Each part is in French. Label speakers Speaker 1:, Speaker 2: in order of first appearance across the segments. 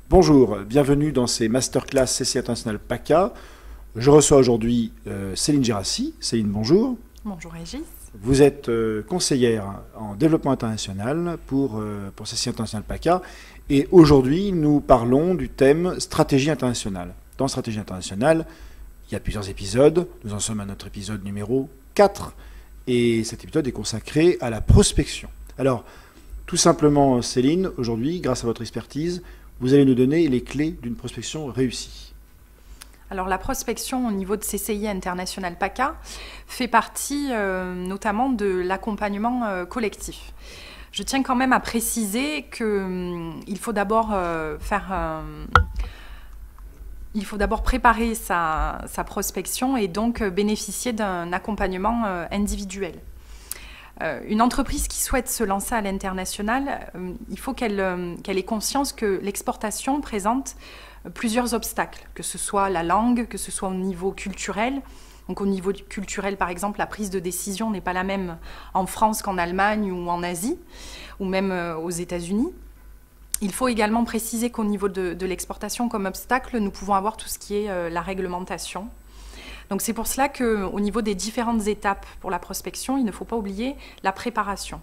Speaker 1: Bonjour, bienvenue dans ces masterclass CCI International PACA. Je reçois aujourd'hui Céline Gérassi. Céline, bonjour.
Speaker 2: Bonjour Régis.
Speaker 1: Vous êtes conseillère en développement international pour CCI International PACA. Et aujourd'hui, nous parlons du thème stratégie internationale. Dans stratégie internationale, il y a plusieurs épisodes. Nous en sommes à notre épisode numéro 4. Et cet épisode est consacré à la prospection. Alors, tout simplement, Céline, aujourd'hui, grâce à votre expertise, vous allez nous donner les clés d'une prospection réussie.
Speaker 2: Alors la prospection au niveau de CCI International PACA fait partie notamment de l'accompagnement collectif. Je tiens quand même à préciser qu'il faut d'abord préparer sa prospection et donc bénéficier d'un accompagnement individuel. Une entreprise qui souhaite se lancer à l'international, il faut qu'elle ait conscience que l'exportation présente plusieurs obstacles, que ce soit la langue, que ce soit au niveau culturel. Donc au niveau culturel, par exemple, la prise de décision n'est pas la même en France qu'en Allemagne ou en Asie, ou même aux États-Unis. Il faut également préciser qu'au niveau de l'exportation comme obstacle, nous pouvons avoir tout ce qui est la réglementation. Donc c'est pour cela qu'au niveau des différentes étapes pour la prospection, il ne faut pas oublier la préparation.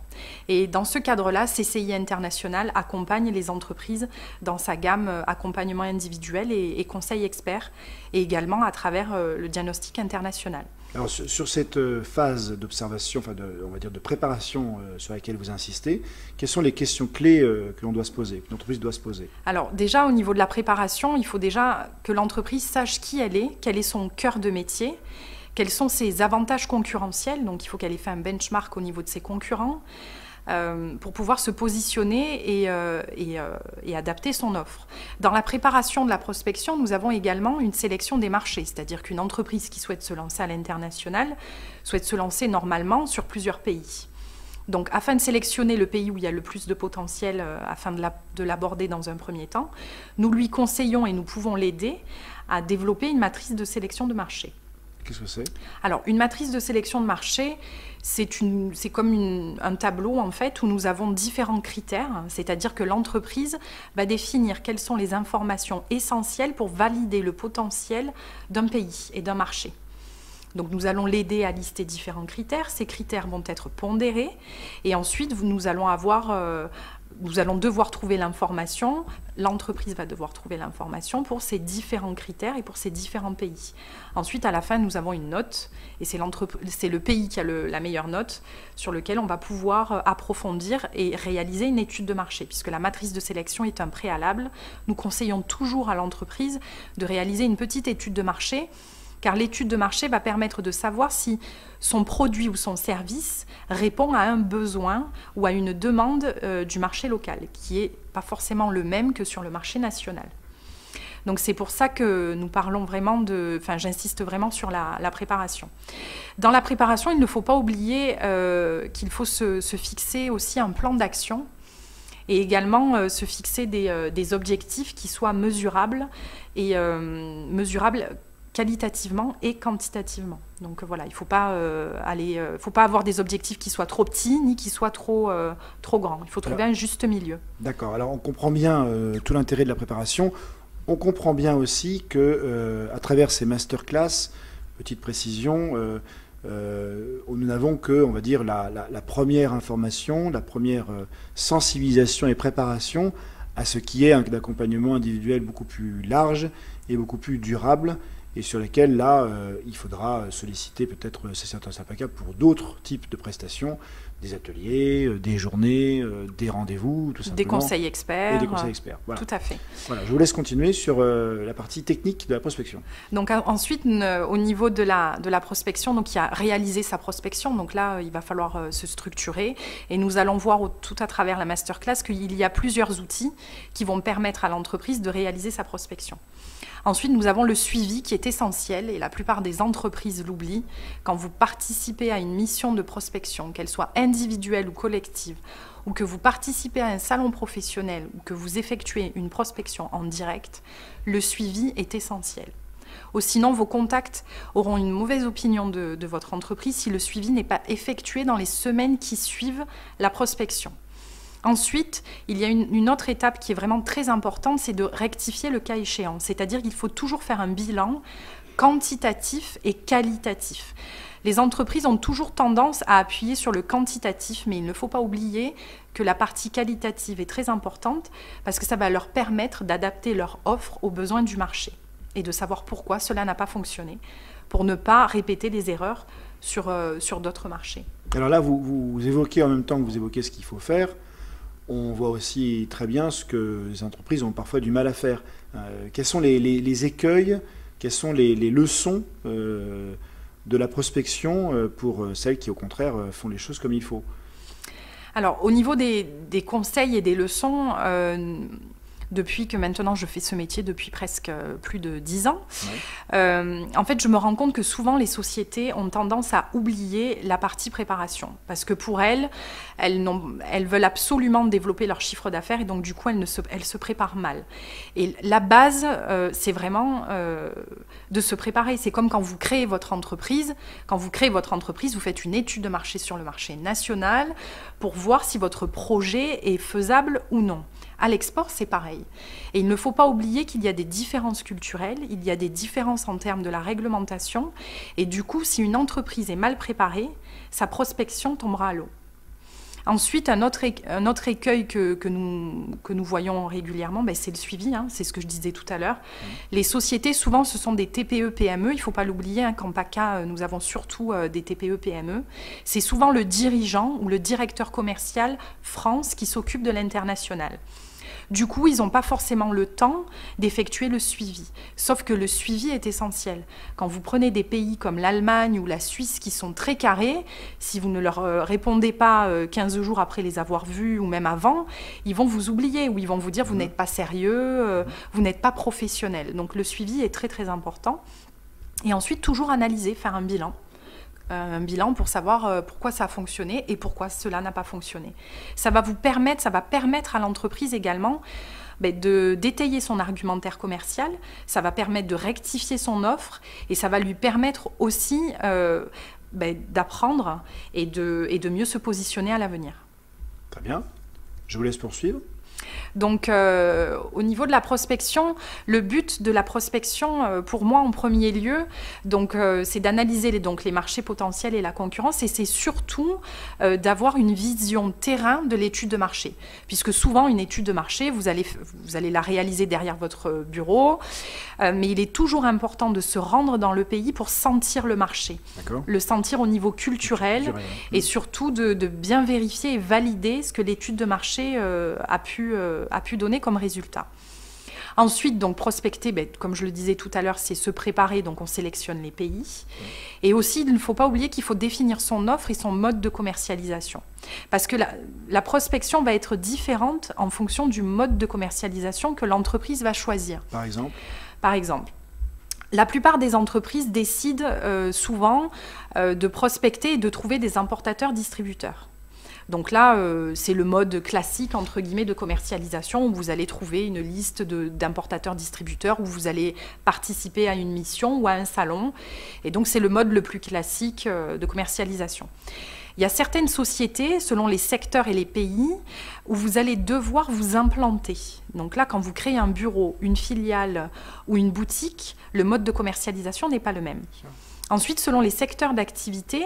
Speaker 2: Et dans ce cadre-là, CCI International accompagne les entreprises dans sa gamme accompagnement individuel et conseil expert, et également à travers le diagnostic international.
Speaker 1: Alors sur cette phase d'observation, enfin on va dire de préparation sur laquelle vous insistez, quelles sont les questions clés que l'on doit se poser, que l'entreprise doit se poser?
Speaker 2: Alors déjà au niveau de la préparation, il faut déjà que l'entreprise sache qui elle est, quel est son cœur de métier, quels sont ses avantages concurrentiels, donc il faut qu'elle ait fait un benchmark au niveau de ses concurrents, pour pouvoir se positionner et adapter son offre. Dans la préparation de la prospection, nous avons également une sélection des marchés, c'est-à-dire qu'une entreprise qui souhaite se lancer à l'international souhaite se lancer normalement sur plusieurs pays. Donc, afin de sélectionner le pays où il y a le plus de potentiel, afin de l'aborder dans un premier temps, nous lui conseillons et nous pouvons l'aider à développer une matrice de sélection de marché.
Speaker 1: Qu'est-ce que c'est?
Speaker 2: Alors, une matrice de sélection de marché, c'est comme un tableau en fait où nous avons différents critères, c'est-à-dire que l'entreprise va définir quelles sont les informations essentielles pour valider le potentiel d'un pays et d'un marché. Donc nous allons l'aider à lister différents critères. Ces critères vont être pondérés et ensuite nous allons devoir trouver l'information, l'entreprise va devoir trouver l'information pour ces différents critères et pour ces différents pays. Ensuite, à la fin, nous avons une note, et c'est le pays qui a la meilleure note, sur lequel on va pouvoir approfondir et réaliser une étude de marché, puisque la matrice de sélection est un préalable. Nous conseillons toujours à l'entreprise de réaliser une petite étude de marché, car l'étude de marché va permettre de savoir si son produit ou son service répond à un besoin ou à une demande du marché local, qui n'est pas forcément le même que sur le marché national. Donc c'est pour ça que nous parlons vraiment j'insiste vraiment sur la préparation. Dans la préparation, il ne faut pas oublier qu'il faut se fixer aussi un plan d'action et également se fixer des objectifs qui soient mesurables et mesurables qualitativement et quantitativement. Donc voilà, il ne faut pas avoir des objectifs qui soient trop petits ni qui soient trop grands. Il faut trouver un juste milieu. D'accord.
Speaker 1: Alors on comprend bien tout l'intérêt de la préparation. On comprend bien aussi que à travers ces masterclass, petite précision, nous n'avons que, on va dire, la première information, la première sensibilisation et préparation à ce qui est un accompagnement individuel beaucoup plus large et beaucoup plus durable, et sur lesquels, là, il faudra solliciter peut-être CCI International PACA pour d'autres types de prestations, des ateliers, des journées, des rendez-vous, tout simplement.
Speaker 2: Des conseils experts.
Speaker 1: Et des conseils experts, voilà.
Speaker 2: Tout à fait.
Speaker 1: Voilà, je vous laisse continuer sur la partie technique de la prospection.
Speaker 2: Donc ensuite, au niveau de la prospection, donc il y a réaliser sa prospection, donc là, il va falloir se structurer, et nous allons voir tout à travers la masterclass qu'il y a plusieurs outils qui vont permettre à l'entreprise de réaliser sa prospection. Ensuite, nous avons le suivi qui est essentiel, et la plupart des entreprises l'oublient. Quand vous participez à une mission de prospection, qu'elle soit individuelle ou collective, ou que vous participez à un salon professionnel, ou que vous effectuez une prospection en direct, le suivi est essentiel. Ou sinon, vos contacts auront une mauvaise opinion de votre entreprise si le suivi n'est pas effectué dans les semaines qui suivent la prospection. Ensuite, il y a une autre étape qui est vraiment très importante, c'est de rectifier le cas échéant. C'est-à-dire qu'il faut toujours faire un bilan quantitatif et qualitatif. Les entreprises ont toujours tendance à appuyer sur le quantitatif, mais il ne faut pas oublier que la partie qualitative est très importante parce que ça va leur permettre d'adapter leur offre aux besoins du marché et de savoir pourquoi cela n'a pas fonctionné, pour ne pas répéter les erreurs sur d'autres marchés.
Speaker 1: Alors là, vous évoquez en même temps que vous évoquez ce qu'il faut faire. On voit aussi très bien ce que les entreprises ont parfois du mal à faire. Quels sont les écueils, quelles sont les leçons de la prospection pour celles qui, au contraire, font les choses comme il faut?
Speaker 2: Alors, au niveau des conseils et des leçons, depuis que maintenant je fais ce métier depuis presque plus de 10 ans, en fait, je me rends compte que souvent les sociétés ont tendance à oublier la partie préparation. Parce que pour elles veulent absolument développer leur chiffre d'affaires et donc du coup, elles se préparent mal. Et la base, c'est vraiment de se préparer. C'est comme quand vous créez votre entreprise. Quand vous créez votre entreprise, vous faites une étude de marché sur le marché national pour voir si votre projet est faisable ou non. À l'export, c'est pareil. Et il ne faut pas oublier qu'il y a des différences culturelles, il y a des différences en termes de la réglementation. Et du coup, si une entreprise est mal préparée, sa prospection tombera à l'eau. Ensuite, un autre écueil que nous voyons régulièrement, c'est le suivi, c'est ce que je disais tout à l'heure. Les sociétés, souvent, ce sont des TPE-PME, il ne faut pas l'oublier, qu'en PACA, nous avons surtout des TPE-PME. C'est souvent le dirigeant ou le directeur commercial France qui s'occupe de l'international. Du coup, ils n'ont pas forcément le temps d'effectuer le suivi. Sauf que le suivi est essentiel. Quand vous prenez des pays comme l'Allemagne ou la Suisse qui sont très carrés, si vous ne leur répondez pas 15 jours après les avoir vus ou même avant, ils vont vous oublier ou ils vont vous dire vous n'êtes pas sérieux, vous n'êtes pas professionnel. Donc le suivi est très très important. Et ensuite, toujours analyser, faire un bilan. Un bilan pour savoir pourquoi ça a fonctionné et pourquoi cela n'a pas fonctionné. Ça va permettre à l'entreprise également d'étayer son argumentaire commercial, ça va permettre de rectifier son offre et ça va lui permettre aussi d'apprendre et de mieux se positionner à l'avenir.
Speaker 1: Très bien. Je vous laisse poursuivre.
Speaker 2: Donc, au niveau de la prospection, le but de la prospection, pour moi, en premier lieu, c'est d'analyser les marchés potentiels et la concurrence, et c'est surtout d'avoir une vision terrain de l'étude de marché. Puisque souvent, une étude de marché, vous allez la réaliser derrière votre bureau, mais il est toujours important de se rendre dans le pays pour sentir le marché. Le sentir au niveau culturel, et surtout de bien vérifier et valider ce que l'étude de marché a pu donner comme résultat. Ensuite, donc prospecter, comme je le disais tout à l'heure, c'est se préparer, donc on sélectionne les pays. Et aussi, il ne faut pas oublier qu'il faut définir son offre et son mode de commercialisation. Parce que la prospection va être différente en fonction du mode de commercialisation que l'entreprise va choisir. Par exemple, la plupart des entreprises décident souvent de prospecter et de trouver des importateurs-distributeurs. Donc là, c'est le mode classique, entre guillemets, de commercialisation où vous allez trouver une liste d'importateurs-distributeurs où vous allez participer à une mission ou à un salon. Et donc, c'est le mode le plus classique de commercialisation. Il y a certaines sociétés, selon les secteurs et les pays, où vous allez devoir vous implanter. Donc là, quand vous créez un bureau, une filiale ou une boutique, le mode de commercialisation n'est pas le même. Ensuite, selon les secteurs d'activité,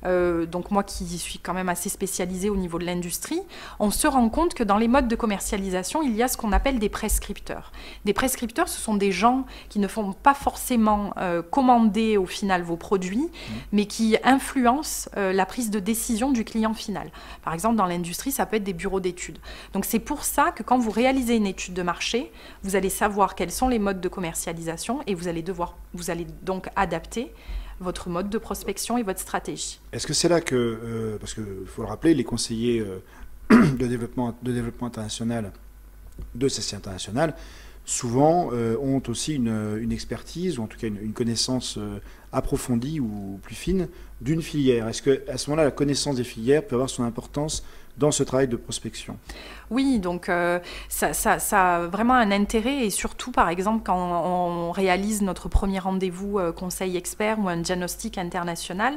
Speaker 2: donc moi qui suis quand même assez spécialisée au niveau de l'industrie, on se rend compte que dans les modes de commercialisation, il y a ce qu'on appelle des prescripteurs. Des prescripteurs, ce sont des gens qui ne font pas forcément commander au final vos produits, mais qui influencent la prise de décision du client final. Par exemple, dans l'industrie, ça peut être des bureaux d'études. Donc c'est pour ça que quand vous réalisez une étude de marché, vous allez savoir quels sont les modes de commercialisation et vous allez donc adapter votre mode de prospection et votre stratégie.
Speaker 1: Est-ce que c'est là que, parce qu'il faut le rappeler, les conseillers de développement international de CACI International, souvent ont aussi une expertise, ou en tout cas une connaissance approfondie ou plus fine d'une filière. Est-ce qu'à ce moment-là, la connaissance des filières peut avoir son importance dans ce travail de prospection?
Speaker 2: Oui, donc ça a vraiment un intérêt et surtout, par exemple, quand on réalise notre premier rendez-vous conseil expert ou un diagnostic international,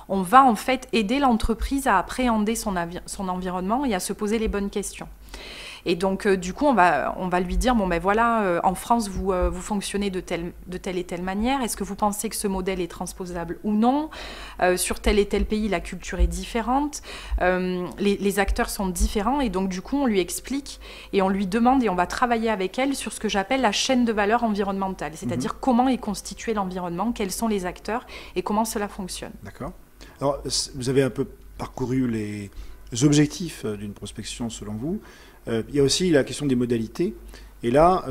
Speaker 2: on va en fait aider l'entreprise à appréhender son environnement et à se poser les bonnes questions. Et donc, du coup, on va lui dire, bon ben voilà, en France, vous fonctionnez de telle et telle manière. Est-ce que vous pensez que ce modèle est transposable ou non? Sur tel et tel pays, la culture est différente. Les acteurs sont différents. Et donc, du coup, on lui explique et on lui demande et on va travailler avec elle sur ce que j'appelle la chaîne de valeur environnementale. C'est-à-dire comment est constitué l'environnement, quels sont les acteurs et comment cela fonctionne.
Speaker 1: D'accord. Alors, vous avez un peu parcouru les objectifs d'une prospection selon vous. Il y a aussi la question des modalités. Et là,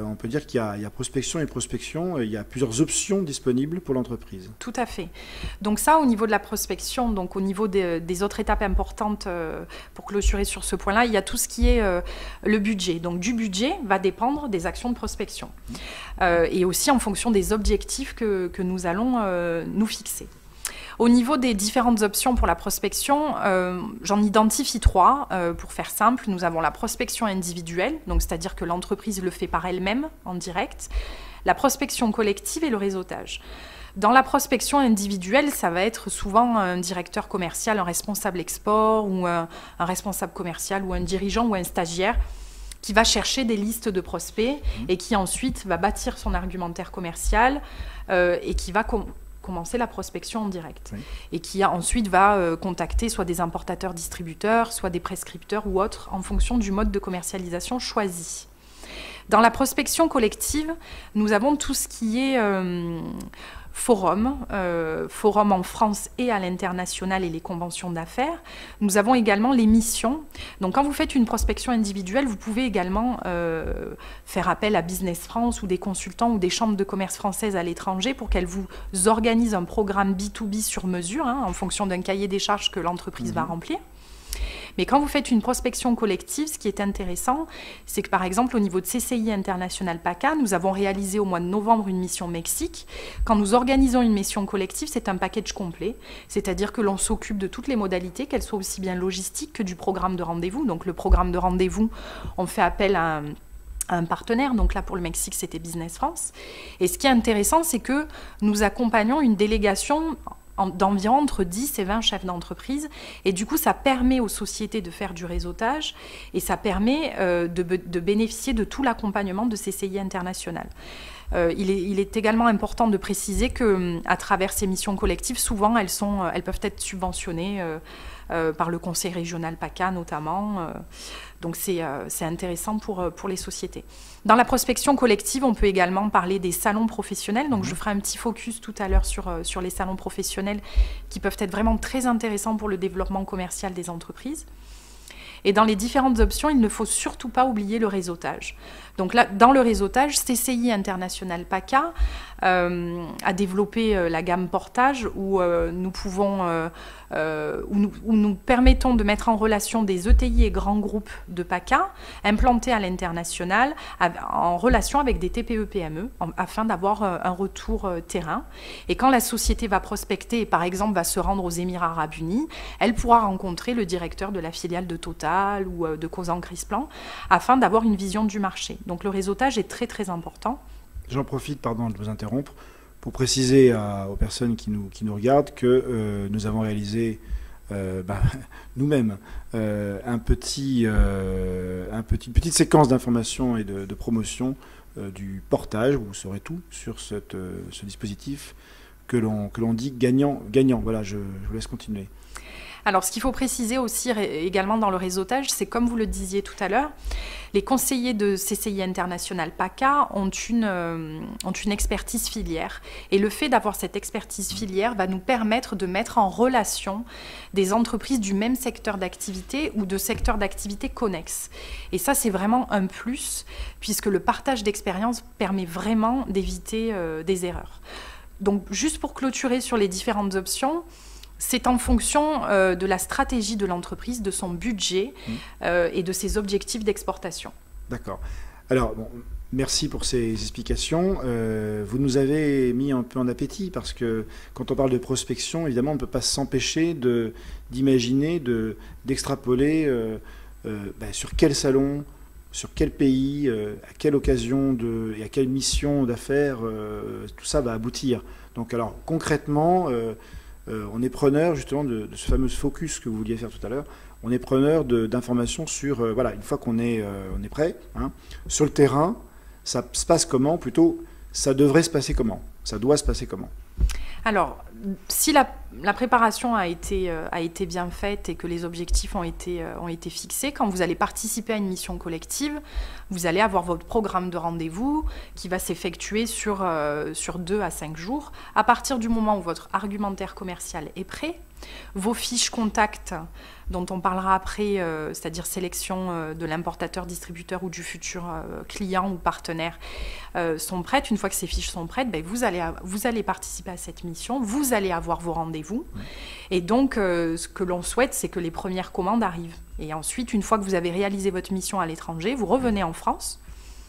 Speaker 1: on peut dire qu'il y a prospection et prospection. Il y a plusieurs options disponibles pour l'entreprise.
Speaker 2: Tout à fait. Donc ça, au niveau de la prospection, donc au niveau des autres étapes importantes pour clôturer sur ce point-là, il y a tout ce qui est le budget. Donc du budget va dépendre des actions de prospection. Et aussi en fonction des objectifs que nous allons nous fixer. Au niveau des différentes options pour la prospection, j'en identifie 3. Pour faire simple, nous avons la prospection individuelle, donc c'est-à-dire que l'entreprise le fait par elle-même en direct, la prospection collective et le réseautage. Dans la prospection individuelle, ça va être souvent un directeur commercial, un responsable export ou un responsable commercial ou un dirigeant ou un stagiaire qui va chercher des listes de prospects et qui ensuite va bâtir son argumentaire commercial et qui va commencer la prospection en direct. Oui. Et qui ensuite va contacter soit des importateurs-distributeurs, soit des prescripteurs ou autres, en fonction du mode de commercialisation choisi. Dans la prospection collective, nous avons tout ce qui est forum en France et à l'international et les conventions d'affaires. Nous avons également les missions. Donc quand vous faites une prospection individuelle, vous pouvez également faire appel à Business France ou des consultants ou des chambres de commerce françaises à l'étranger pour qu'elles vous organisent un programme B2B sur mesure, en fonction d'un cahier des charges que l'entreprise va remplir. Mais quand vous faites une prospection collective, ce qui est intéressant, c'est que par exemple au niveau de CCI International PACA, nous avons réalisé au mois de novembre une mission Mexique. Quand nous organisons une mission collective, c'est un package complet, c'est-à-dire que l'on s'occupe de toutes les modalités, qu'elles soient aussi bien logistiques que du programme de rendez-vous. Donc le programme de rendez-vous, on fait appel à un partenaire, donc là pour le Mexique c'était Business France. Et ce qui est intéressant, c'est que nous accompagnons une délégation d'environ entre 10 et 20 chefs d'entreprise. Et du coup, ça permet aux sociétés de faire du réseautage et ça permet de bénéficier de tout l'accompagnement de CCI International. Il est également important de préciser qu'à travers ces missions collectives, souvent, elles peuvent être subventionnées par le conseil régional PACA notamment. Donc c'est intéressant pour les sociétés. Dans la prospection collective, on peut également parler des salons professionnels. Donc je ferai un petit focus tout à l'heure sur les salons professionnels qui peuvent être vraiment très intéressants pour le développement commercial des entreprises. Et dans les différentes options, il ne faut surtout pas oublier le réseautage. Donc là, dans le réseautage, CCI International PACA a développé la gamme portage où nous permettons de mettre en relation des ETI et grands groupes de PACA implantés à l'international en relation avec des TPE-PME afin d'avoir un retour terrain. Et quand la société va prospecter et par exemple va se rendre aux Émirats Arabes Unis, elle pourra rencontrer le directeur de la filiale de Total ou de Cosan Crisplan afin d'avoir une vision du marché. Donc le réseautage est très très important.
Speaker 1: J'en profite, pardon de vous interrompre, pour préciser aux personnes qui nous regardent que nous avons réalisé nous-mêmes une petite séquence d'information et de promotion du portage, où vous saurez tout sur ce dispositif que l'on dit gagnant. Voilà, je vous laisse continuer.
Speaker 2: Alors, ce qu'il faut préciser aussi également dans le réseautage, c'est comme vous le disiez tout à l'heure, les conseillers de CCI International PACA ont une expertise filière. Et le fait d'avoir cette expertise filière va nous permettre de mettre en relation des entreprises du même secteur d'activité ou de secteurs d'activité connexes. Et ça, c'est vraiment un plus, puisque le partage d'expérience permet vraiment d'éviter des erreurs. Donc, juste pour clôturer sur les différentes options, c'est en fonction de la stratégie de l'entreprise, de son budget et de ses objectifs d'exportation.
Speaker 1: D'accord. Alors, merci pour ces explications. Vous nous avez mis un peu en appétit parce que quand on parle de prospection, évidemment, on ne peut pas s'empêcher d'imaginer, d'extrapoler sur quel salon, sur quel pays, à quelle occasion et à quelle mission d'affaires tout ça va aboutir. Donc, alors, concrètement... on est preneur justement de ce fameux focus que vous vouliez faire tout à l'heure. On est preneur d'informations sur, voilà, une fois qu'on est prêt, hein, sur le terrain, ça se passe comment? Plutôt, ça devrait se passer comment? Ça doit se passer comment?
Speaker 2: Alors, si la préparation a été bien faite et que les objectifs ont été fixés, quand vous allez participer à une mission collective, vous allez avoir votre programme de rendez-vous qui va s'effectuer sur 2 à 5 jours. À partir du moment où votre argumentaire commercial est prêt, vos fiches contacts dont on parlera après, c'est-à-dire sélection de l'importateur, distributeur ou du futur client ou partenaire, sont prêtes. Une fois que ces fiches sont prêtes, ben, vous allez participer à cette mission, vous allez avoir vos rendez-vous. Et donc, ce que l'on souhaite, c'est que les premières commandes arrivent. Et ensuite, une fois que vous avez réalisé votre mission à l'étranger, vous revenez en France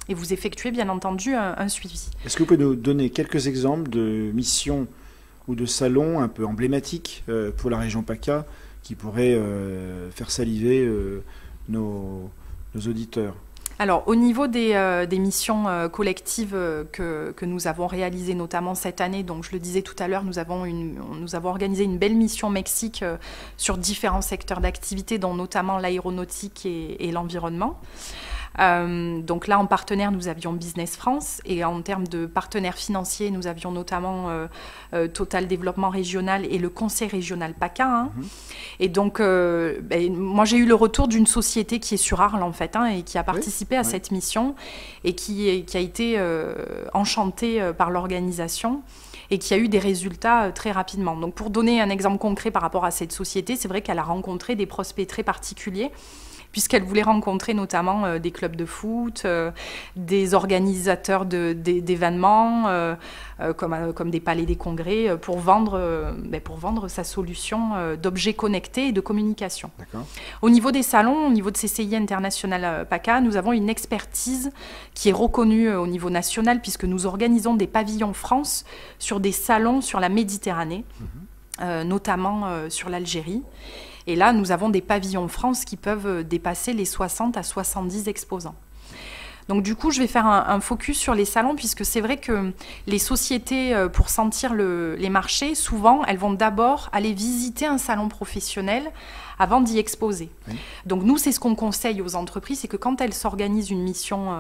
Speaker 2: et vous effectuez bien entendu un suivi.
Speaker 1: Est-ce que vous pouvez nous donner quelques exemples de missions ou de salons un peu emblématiques pour la région PACA qui pourraient faire saliver nos auditeurs?
Speaker 2: Alors, au niveau des missions collectives que nous avons réalisées, notamment cette année, donc je le disais tout à l'heure, nous avons organisé une belle mission au Mexique sur différents secteurs d'activité, dont notamment l'aéronautique et l'environnement. Donc là, en partenaire, nous avions Business France, et en termes de partenaires financiers, nous avions notamment Total Développement Régional et le Conseil Régional PACA. Hein. Et donc, moi, j'ai eu le retour d'une société qui est sur Arles, en fait, hein, et qui a participé à cette mission, et qui a été enchantée par l'organisation, et qui a eu des résultats très rapidement. Donc, pour donner un exemple concret par rapport à cette société, c'est vrai qu'elle a rencontré des prospects très particuliers, puisqu'elle voulait rencontrer notamment des clubs de foot, des organisateurs d'événements, comme des palais des congrès, pour vendre sa solution d'objets connectés et de communication. Au niveau des salons, au niveau de CCI International PACA, nous avons une expertise qui est reconnue au niveau national, puisque nous organisons des pavillons France sur des salons sur la Méditerranée, notamment sur l'Algérie. Et là, nous avons des pavillons France qui peuvent dépasser les 60 à 70 exposants. Donc du coup, je vais faire un focus sur les salons, puisque c'est vrai que les sociétés, pour sentir les marchés, souvent, elles vont d'abord aller visiter un salon professionnel avant d'y exposer. Oui. Donc nous, c'est ce qu'on conseille aux entreprises, c'est que quand elles s'organisent une mission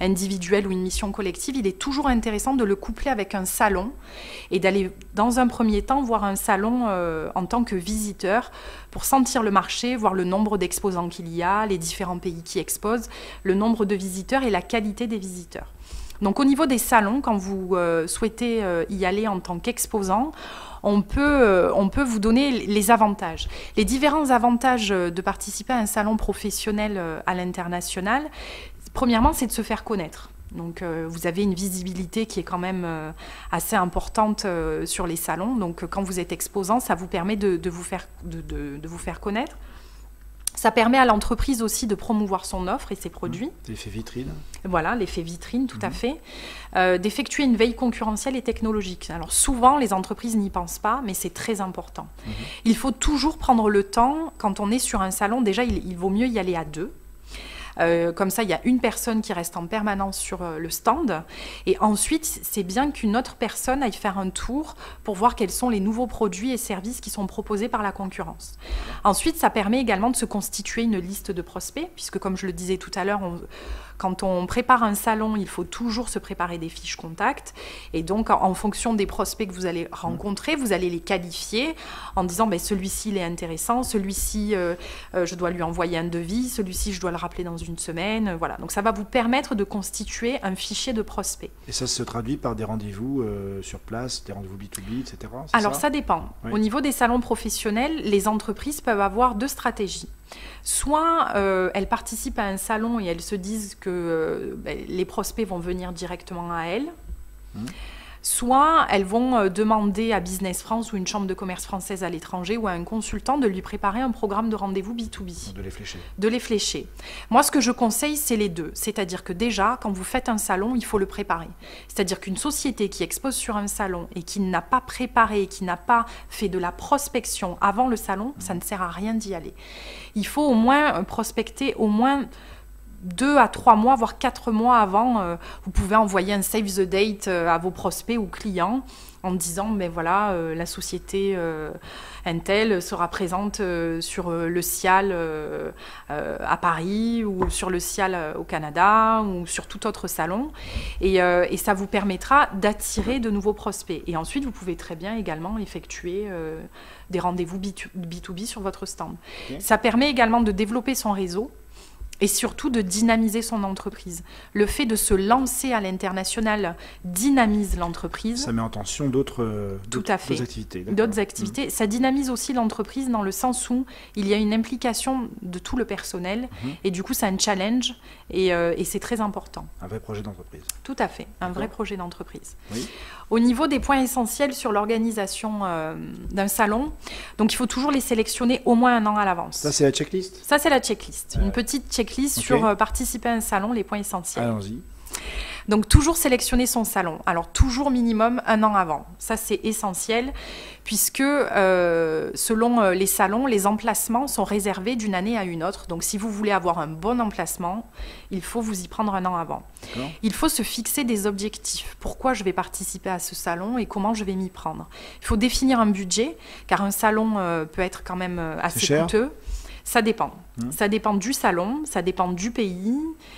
Speaker 2: individuelle ou une mission collective, il est toujours intéressant de le coupler avec un salon et d'aller, dans un premier temps, voir un salon en tant que visiteur pour sentir le marché, voir le nombre d'exposants qu'il y a, les différents pays qui exposent, le nombre de visiteurs et la qualité des visiteurs. Donc au niveau des salons, quand vous souhaitez y aller en tant qu'exposant, on peut vous donner les avantages. Les différents avantages de participer à un salon professionnel à l'international, premièrement, c'est de se faire connaître. Donc vous avez une visibilité qui est quand même assez importante sur les salons. Donc quand vous êtes exposant, ça vous permet de vous faire connaître. Ça permet à l'entreprise aussi de promouvoir son offre et ses produits.
Speaker 1: L'effet vitrine.
Speaker 2: Voilà, l'effet vitrine, tout à fait. D'effectuer une veille concurrentielle et technologique. Alors souvent, les entreprises n'y pensent pas, mais c'est très important. Il faut toujours prendre le temps, quand on est sur un salon, déjà, il vaut mieux y aller à 2. Comme ça, il y a une personne qui reste en permanence sur le stand. Et ensuite, c'est bien qu'une autre personne aille faire un tour pour voir quels sont les nouveaux produits et services qui sont proposés par la concurrence. Ensuite, ça permet également de se constituer une liste de prospects, puisque comme je le disais tout à l'heure, quand on prépare un salon, il faut toujours se préparer des fiches contacts. Et donc, en fonction des prospects que vous allez rencontrer, vous allez les qualifier en disant celui-ci, il est intéressant, celui-ci, je dois lui envoyer un devis, celui-ci, je dois le rappeler dans une semaine. Voilà. Donc, ça va vous permettre de constituer un fichier de prospects.
Speaker 1: Et ça se traduit par des rendez-vous sur place, des rendez-vous B2B, etc.
Speaker 2: Alors, ça dépend. Oui. Au niveau des salons professionnels, les entreprises peuvent avoir 2 stratégies. Soit elles participent à un salon et elles se disent que les prospects vont venir directement à elles. Soit elles vont demander à Business France ou une chambre de commerce française à l'étranger ou à un consultant de lui préparer un programme de rendez-vous B2B.
Speaker 1: De les flécher.
Speaker 2: De les flécher. Moi, ce que je conseille, c'est les 2. C'est-à-dire que déjà, quand vous faites un salon, il faut le préparer. C'est-à-dire qu'une société qui expose sur un salon et qui n'a pas préparé, qui n'a pas fait de la prospection avant le salon, ça ne sert à rien d'y aller. Il faut au moins prospecter au moins 2 à 3 mois, voire 4 mois avant, vous pouvez envoyer un save the date à vos prospects ou clients en disant, mais voilà, la société Intel sera présente sur le CIAL à Paris ou sur le CIAL au Canada ou sur tout autre salon. Et ça vous permettra d'attirer de nouveaux prospects. Et ensuite, vous pouvez très bien également effectuer des rendez-vous B2B sur votre stand. Okay. Ça permet également de développer son réseau et surtout de dynamiser son entreprise. Le fait de se lancer à l'international dynamise l'entreprise.
Speaker 1: Ça met en tension d'autres activités.
Speaker 2: D'autres activités. Ça dynamise aussi l'entreprise dans le sens où il y a une implication de tout le personnel et du coup, c'est un challenge et c'est très important.
Speaker 1: Un vrai projet d'entreprise.
Speaker 2: Tout à fait, un vrai projet d'entreprise.
Speaker 1: Oui.
Speaker 2: Au niveau des points essentiels sur l'organisation d'un salon, donc il faut toujours les sélectionner au moins 1 an à l'avance.
Speaker 1: Ça, c'est la checklist ?
Speaker 2: Ça, c'est la checklist. Une petite checklist sur participer à un salon, les points essentiels.
Speaker 1: Allons-y.
Speaker 2: Donc, toujours sélectionner son salon. Alors, toujours minimum 1 an avant. Ça, c'est essentiel puisque selon les salons, les emplacements sont réservés d'une année à une autre. Donc, si vous voulez avoir un bon emplacement, il faut vous y prendre 1 an avant. Il faut se fixer des objectifs. Pourquoi je vais participer à ce salon et comment je vais m'y prendre. Il faut définir un budget, car un salon peut être quand même assez coûteux. Ça dépend. Ça dépend du salon, ça dépend du pays,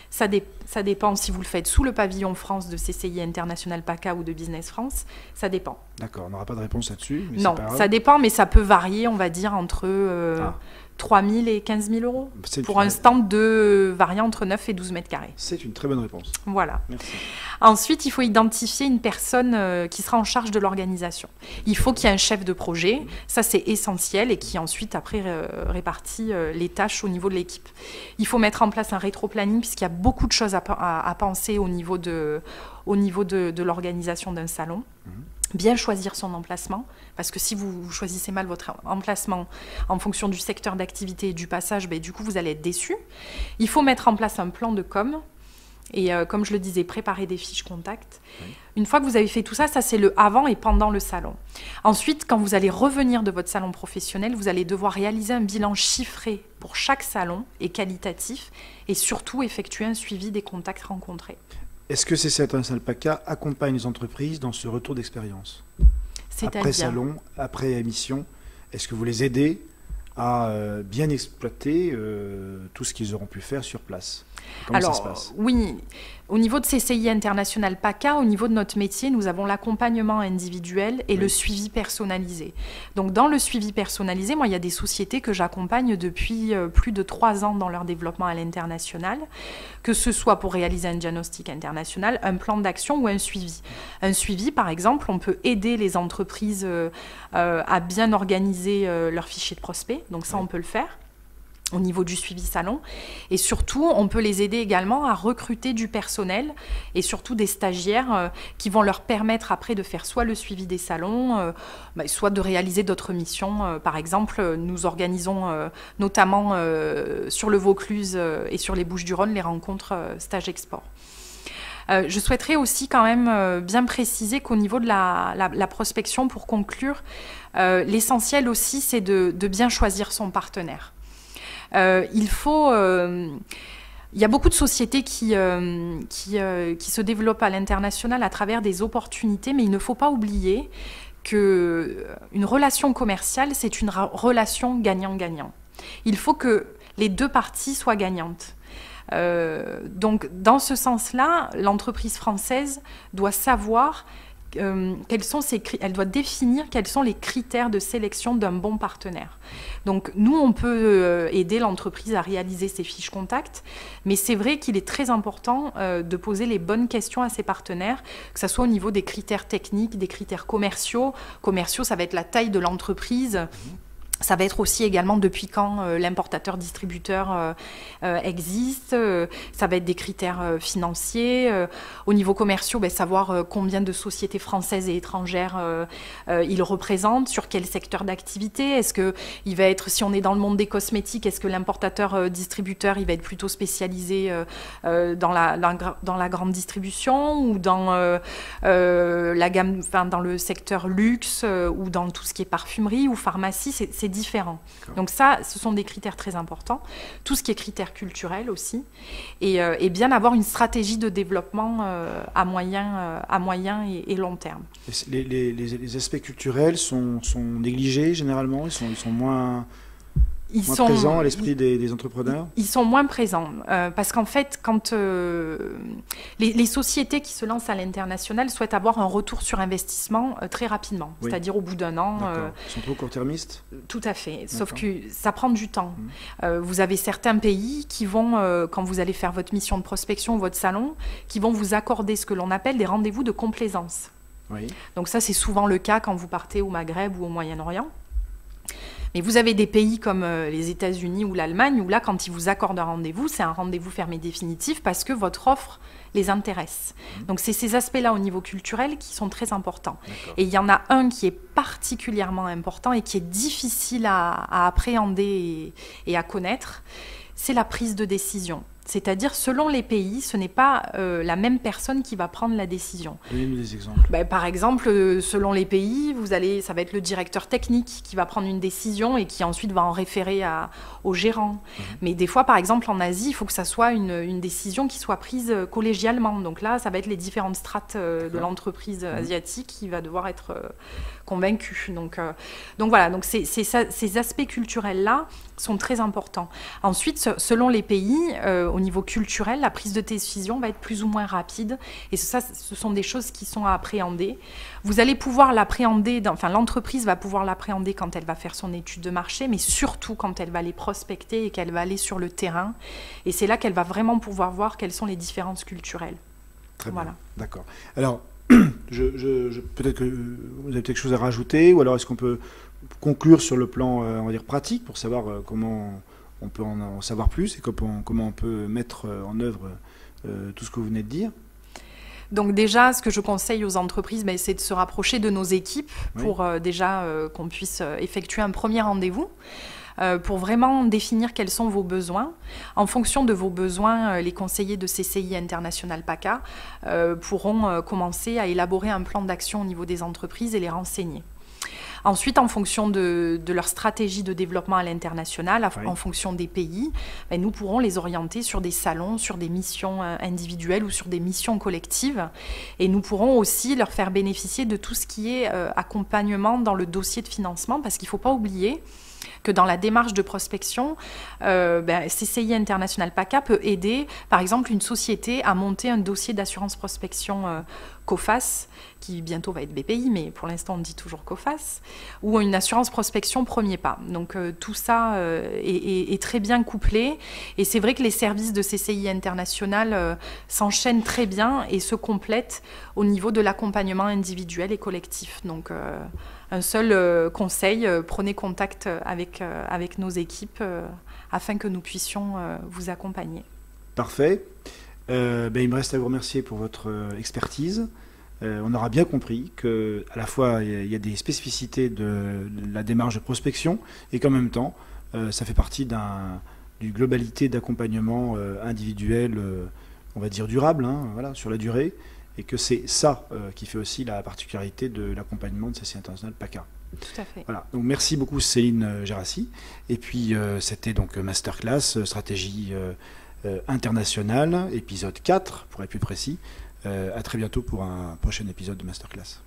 Speaker 2: ça dépend si vous le faites sous le pavillon France de CCI International PACA ou de Business France, ça dépend.
Speaker 1: D'accord, on n'aura pas de réponse là-dessus.
Speaker 2: Non, ça dépend, mais ça peut varier, on va dire, entre 3 000 et 15 000 euros pour un stand variant entre 9 et 12 mètres carrés.
Speaker 1: C'est une très bonne réponse.
Speaker 2: Voilà.
Speaker 1: Merci.
Speaker 2: Ensuite, il faut identifier une personne qui sera en charge de l'organisation. Il faut qu'il y ait un chef de projet, ça c'est essentiel, et qui ensuite après répartit les tâches au niveau de l'équipe. Il faut mettre en place un rétro-planning puisqu'il y a beaucoup de choses à penser au niveau de l'organisation d'un salon. Bien choisir son emplacement, parce que si vous choisissez mal votre emplacement en fonction du secteur d'activité et du passage, du coup vous allez être déçu. Il faut mettre en place un plan de com'. Et comme je le disais, préparer des fiches contacts. Oui. Une fois que vous avez fait tout ça, ça c'est le avant et pendant le salon. Ensuite, quand vous allez revenir de votre salon professionnel, vous allez devoir réaliser un bilan chiffré pour chaque salon et qualitatif, et surtout effectuer un suivi des contacts rencontrés.
Speaker 1: Est-ce que CCI International PACA accompagne les entreprises dans ce retour d'expérience ? Après salon, après émission, est-ce que vous les aidez à bien exploiter tout ce qu'ils auront pu faire sur place ? Comment ça se passe ?
Speaker 2: Oui, au niveau de CCI International PACA, au niveau de notre métier, nous avons l'accompagnement individuel et le suivi personnalisé. Donc dans le suivi personnalisé, moi, il y a des sociétés que j'accompagne depuis plus de 3 ans dans leur développement à l'international, que ce soit pour réaliser un diagnostic international, un plan d'action ou un suivi. Un suivi, par exemple, on peut aider les entreprises à bien organiser leur fichier de prospects, donc ça, on peut le faire au niveau du suivi salon. Et surtout, on peut les aider également à recruter du personnel et surtout des stagiaires qui vont leur permettre après de faire soit le suivi des salons, soit de réaliser d'autres missions. Par exemple, nous organisons notamment sur le Vaucluse et sur les Bouches-du-Rhône les rencontres Stage Export. Je souhaiterais aussi quand même bien préciser qu'au niveau de la prospection, pour conclure, l'essentiel aussi, c'est de bien choisir son partenaire. Il y a beaucoup de sociétés qui se développent à l'international à travers des opportunités, mais il ne faut pas oublier qu'une relation commerciale, c'est une relation gagnant-gagnant. Il faut que les deux parties soient gagnantes. Donc, dans ce sens-là, l'entreprise française doit savoir elle doit définir quels sont les critères de sélection d'un bon partenaire. Donc nous, on peut aider l'entreprise à réaliser ses fiches contacts, mais c'est vrai qu'il est très important de poser les bonnes questions à ses partenaires, que ce soit au niveau des critères techniques, des critères commerciaux. Commerciaux, ça va être la taille de l'entreprise. Ça va être aussi également depuis quand l'importateur-distributeur existe. Ça va être des critères financiers. Au niveau commerciaux, savoir combien de sociétés françaises et étrangères il représente, sur quel secteur d'activité. Est-ce que il va être, si on est dans le monde des cosmétiques, est-ce que l'importateur-distributeur il va être plutôt spécialisé dans la grande distribution ou dans la gamme, dans le secteur luxe ou dans tout ce qui est parfumerie ou pharmacie. C'est c'est différent. Donc ça, ce sont des critères très importants. Tout ce qui est critères culturels aussi. Et bien avoir une stratégie de développement à moyen et long terme.
Speaker 1: Les aspects culturels sont négligés généralement, ils sont moins présents à l'esprit des entrepreneurs.
Speaker 2: Ils sont moins présents parce qu'en fait, quand les sociétés qui se lancent à l'international souhaitent avoir un retour sur investissement très rapidement, c'est-à-dire au bout d'un an.
Speaker 1: Ils sont trop court-termistes.
Speaker 2: Tout à fait, sauf que ça prend du temps. Vous avez certains pays qui vont, quand vous allez faire votre mission de prospection, votre salon, qui vont vous accorder ce que l'on appelle des rendez-vous de complaisance.
Speaker 1: Oui.
Speaker 2: Donc ça, c'est souvent le cas quand vous partez au Maghreb ou au Moyen-Orient. Mais vous avez des pays comme les États-Unis ou l'Allemagne où là, quand ils vous accordent un rendez-vous, c'est un rendez-vous fermé définitif parce que votre offre les intéresse. Donc c'est ces aspects-là au niveau culturel qui sont très importants. Et il y en a un qui est particulièrement important et qui est difficile à appréhender et à connaître, c'est la prise de décision. C'est-à-dire, selon les pays, ce n'est pas la même personne qui va prendre la décision.
Speaker 1: Donnez-nous des exemples.
Speaker 2: Par exemple, selon les pays, ça va être le directeur technique qui va prendre une décision et qui ensuite va en référer au gérant. Mais des fois, par exemple, en Asie, il faut que ça soit une décision qui soit prise collégialement. Donc là, ça va être les différentes strates de l'entreprise asiatique qui va devoir être convaincue. Donc voilà, donc ces aspects culturels-là sont très importants. Ensuite, selon les pays, au niveau culturel, la prise de décision va être plus ou moins rapide. Et ça, ce sont des choses qui sont à appréhender. Vous allez pouvoir l'appréhender, l'entreprise va pouvoir l'appréhender quand elle va faire son étude de marché, mais surtout quand elle va les prospecter et qu'elle va aller sur le terrain. Et c'est là qu'elle va vraiment pouvoir voir quelles sont les différences culturelles.
Speaker 1: Très bien, d'accord. Alors, peut-être que vous avez quelque chose à rajouter, ou alors est-ce qu'on peut conclure sur le plan, on va dire, pratique, pour savoir comment on peut en savoir plus et comment on peut mettre en œuvre tout ce que vous venez de dire.
Speaker 2: Donc déjà, ce que je conseille aux entreprises, c'est de se rapprocher de nos équipes pour déjà qu'on puisse effectuer un premier rendez-vous. Pour vraiment définir quels sont vos besoins. En fonction de vos besoins, les conseillers de CCI International PACA pourront commencer à élaborer un plan d'action au niveau des entreprises et les renseigner. Ensuite, en fonction de leur stratégie de développement à l'international, en fonction des pays, nous pourrons les orienter sur des salons, sur des missions individuelles ou sur des missions collectives. Et nous pourrons aussi leur faire bénéficier de tout ce qui est accompagnement dans le dossier de financement, parce qu'il ne faut pas oublier que dans la démarche de prospection, CCI International PACA peut aider, par exemple, une société à monter un dossier d'assurance prospection COFAS, qui bientôt va être BPI, mais pour l'instant on dit toujours COFAS, ou une assurance prospection premier pas. Donc tout ça est très bien couplé, et c'est vrai que les services de CCI International s'enchaînent très bien et se complètent au niveau de l'accompagnement individuel et collectif. Donc un seul conseil, prenez contact avec nos équipes afin que nous puissions vous accompagner.
Speaker 1: Parfait. Il me reste à vous remercier pour votre expertise. On aura bien compris qu'à la fois il y a des spécificités de la démarche de prospection et qu'en même temps ça fait partie d'une globalité d'accompagnement individuel, on va dire durable, sur la durée, et que c'est ça qui fait aussi la particularité de l'accompagnement de CCI International PACA.
Speaker 2: Tout à fait.
Speaker 1: Voilà. Donc merci beaucoup Céline Gérassi. Et puis c'était donc Masterclass stratégie internationale, épisode 4 pour être plus précis. À très bientôt pour un prochain épisode de Masterclass.